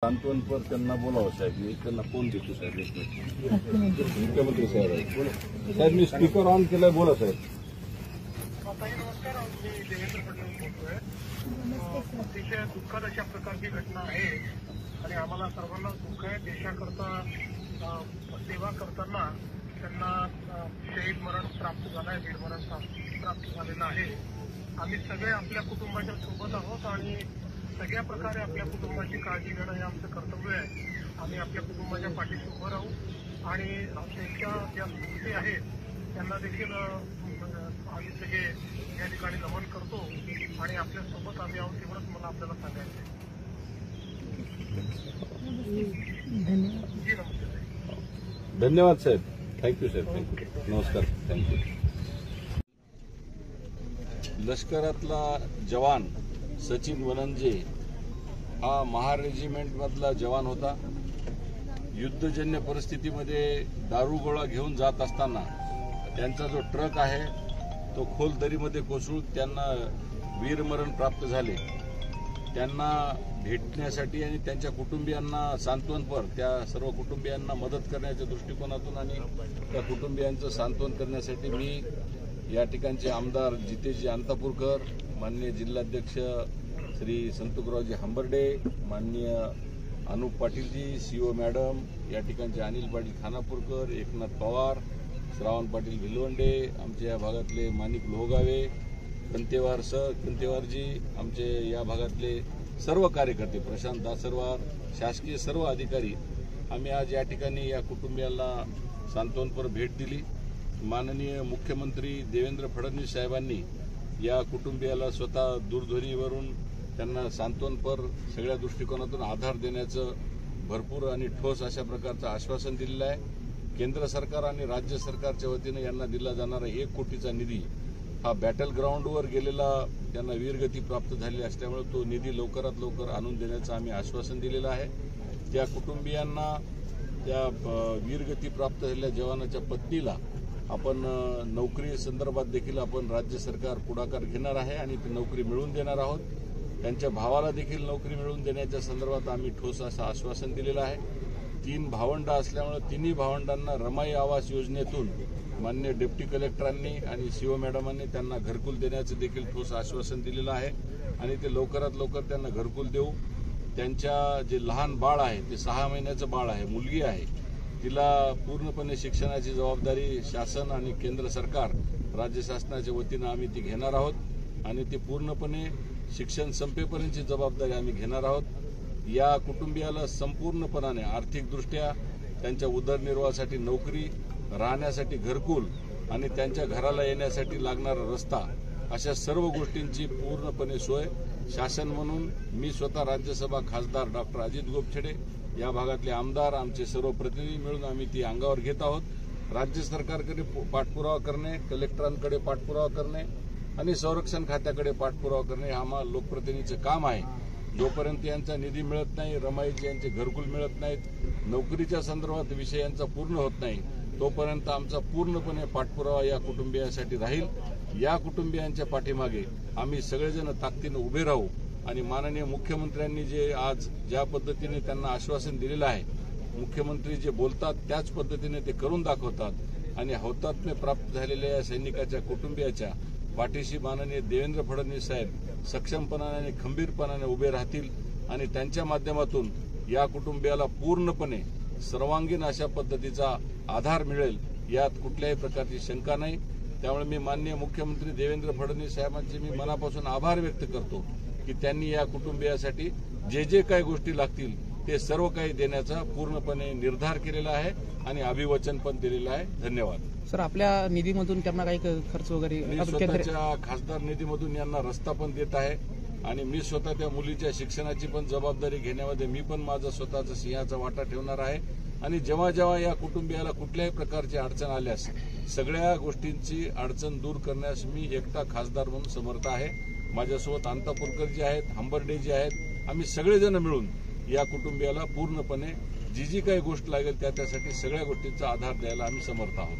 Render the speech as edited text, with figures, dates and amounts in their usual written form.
सांत्वनपर त्यांना बोलावं साहेब, मी त्यांना फोन देतो साहेब. मुख्यमंत्री साहेब आहेत, बोला साहेब. मी स्पीकर ऑन केलाय, बोला साहेब. नमस्कार, मी देवेंद्र फडणवीस बोलतोय. अतिशय दुःखद अशा प्रकारची घटना आहे आणि आम्हाला सर्वांना दुःख आहे. देशाकरता सेवा करताना त्यांना शहीद मरण प्राप्त झालं आहे, वीरमरण प्राप्त झालेलं आहे. आम्ही सगळे आपल्या कुटुंबाच्या सोबत आहोत आणि सगळ्या प्रकारे आपल्या कुटुंबाची काळजी घेणं हे आमचं कर्तव्य आहे. आम्ही आपल्या कुटुंबाच्या पाठीशी उभं राहू आणि त्यांच्या ज्या स्मृती आहेत त्यांना देखील आम्ही सगळे या ठिकाणी नमन करतो आणि आपल्या सोबत आम्ही आहोत एवढंच मला आपल्याला सांगायचं आहे. जी नमस्ते. धन्यवाद साहेब, थँक्यू साहेब, थँक्यू. नमस्कार, थँक्यू. लष्करातला जवान सचिन वनंजे हा महार रेजिमेंटमधला जवान होता. युद्धजन्य परिस्थितीमध्ये दारूगोळा घेऊन जात असताना त्यांचा जो ट्रक आहे तो खोल दरीमध्ये कोसळून त्यांना वीरमरण प्राप्त झाले. त्यांना भेटण्यासाठी आणि त्यांच्या कुटुंबियांना सांत्वनपर, त्या सर्व कुटुंबियांना मदत करण्याच्या दृष्टिकोनातून आणि त्या कुटुंबियांचं सांत्वन करण्यासाठी मी या ठिकाणचे आमदार जितेशजी अंतापूरकर, माननीय जिल्हाध्यक्ष श्री संतुकरावजी हंबर्डे, माननीय अनुप पाटीलजी, सीओ मॅडम, या ठिकाणचे अनिल पाटील खानापूरकर, एकनाथ पवार, श्रावण पाटील भिलवंडे, आमच्या या भागातले माणिक लोहगावे, कंतेवारजी, आमचे या भागातले सर्व कार्यकर्ते, प्रशांत दासरवार, शासकीय सर्व अधिकारी, आम्ही आज या ठिकाणी या कुटुंबियाला सांत्वनपर भेट दिली. माननीय मुख्यमंत्री देवेंद्र फडणवीस साहेबांनी या कुटुंबियाला स्वतः दूरध्वनीवरून त्यांना सांत्वनपर सगळ्या दृष्टिकोनातून आधार देण्याचं भरपूर आणि ठोस अशा प्रकारचं आश्वासन दिलेलं आहे. केंद्र सरकार आणि राज्य सरकारच्या वतीनं यांना दिला जाणारा 1 कोटीचा निधी हा बॅटल ग्राउंडवर गेलेला त्यांना वीरगती प्राप्त झाली असल्यामुळे तो निधी लवकरात लवकर आणून देण्याचं आम्ही आश्वासन दिलेलं आहे. त्या कुटुंबियांना, त्या वीरगती प्राप्त झालेल्या जवानाच्या पत्नीला आपण नोकरी संदर्भात देखील आपण राज्य सरकार पुढाकार घेणार आहे आणि ती नोकरी मिळवून देणार आहोत. त्यांच्या भावाला देखील नोकरी मिळवून देण्याच्या संदर्भात आम्ही ठोस असं आश्वासन दिलेलं आहे. 3 भावंड असल्यामुळे तिन्ही भावंडांना रमाई आवास योजनेतून माननीय डेप्टी कलेक्टरांनी आणि सीओ मॅडमांनी त्यांना घरकुल देण्याचं देखील ठोस आश्वासन दिलेलं आहे आणि ते लवकरात लवकर त्यांना घरकुल देऊ. त्यांच्या जे लहान बाळ आहे ते 6 महिन्याचं बाळ आहे, मुलगी आहे, तिला पूर्णपणे शिक्षणाची जबाबदारी शासन आणि केंद्र सरकार, राज्य शासनाच्या वतीनं आम्ही ती घेणार आहोत आणि ती पूर्णपणे शिक्षण संपेपर्यंतची जबाबदारी आम्ही घेणार आहोत. या कुटुंबियाला संपूर्णपणाने आर्थिकदृष्ट्या त्यांच्या उदरनिर्वाहासाठी नोकरी, राहण्यासाठी घरकुल आणि त्यांच्या घराला येण्यासाठी लागणारा रस्ता, अशा सर्व गोष्टींची पूर्णपणे सोय शासन म्हणून मी स्वतः राज्यसभा खासदार डॉक्टर अजित गोपछडे, या भागातले आमदार, आमचे सर्व प्रतिनिधी मिळून आम्ही ती अंगावर घेत आहोत. राज्य सरकारकडे पाठपुरावा करणे, कलेक्टरांकडे पाठपुरावा करणे आणि संरक्षण खात्याकडे पाठपुरावा करणे हे आम्हा लोकप्रतिनिधीचं काम आहे. जोपर्यंत यांचा निधी मिळत नाही, रमाईचे यांचे घरकुल मिळत नाहीत, नोकरीच्या संदर्भात विषय यांचा पूर्ण होत नाही, तोपर्यंत आमचा पूर्णपणे पाठपुरावा या कुटुंबियांसाठी राहील. या कुटुंबियांच्या पाठीमागे आम्ही सगळेजण ताकदीनं उभे राहू आणि माननीय मुख्यमंत्र्यांनी जे आज ज्या पद्धतीने त्यांना आश्वासन दिलेलं आहे, मुख्यमंत्री जे बोलतात त्याच पद्धतीने ते करून दाखवतात आणि हौतात्म्य प्राप्त झालेल्या या सैनिकाच्या कुटुंबियाच्या पाठीशी माननीय देवेंद्र फडणवीस साहेब सक्षमपणाने आणि खंबीरपणाने उभे राहतील आणि त्यांच्या माध्यमातून या कुटुंबियाला पूर्णपणे सर्वांगीण अशा पद्धतीचा आधार मिळेल, यात कुठल्याही प्रकारची शंका नाही. त्यामुळे मी माननीय मुख्यमंत्री देवेंद्र फडणवीस साहेबांचे मी मनापासून आभार व्यक्त करतो की त्यांनी या कुटुंबियासाठी जे जे काही गोष्टी लागतील ते सर्व काही देण्याचा पूर्णपणे निर्धार केलेला आहे आणि अभिवचन पण दिलेलं आहे. धन्यवाद सर. आपल्या निधीमधून त्यांना काही खर्च वगैरे, मी स्वतःच्या खासदार निधीमधून यांना रस्ता पण देत आहे आणि मी स्वतः त्या मुलीच्या शिक्षणाची पण जबाबदारी घेण्यामध्ये मी पण माझा स्वतःचा सिंहाचा वाटा ठेवणार आहे आणि जेव्हा जेव्हा या कुटुंबियाला कुठल्याही प्रकारची अडचण आल्यास सगळ्या गोष्टींची अडचण दूर करण्यास मी एकटा खासदार म्हणून समर्थ आहे. माझ्यासोबत अंतापूरकर जी आहेत, हंबर्डे जी आहेत, आम्ही सगळेजण मिळून या कुटुंबियाला पूर्णपणे जी जी काही गोष्ट लागेल त्यासाठी सगळ्या गोष्टींचा आधार द्यायला आम्ही समर्थ आहोत.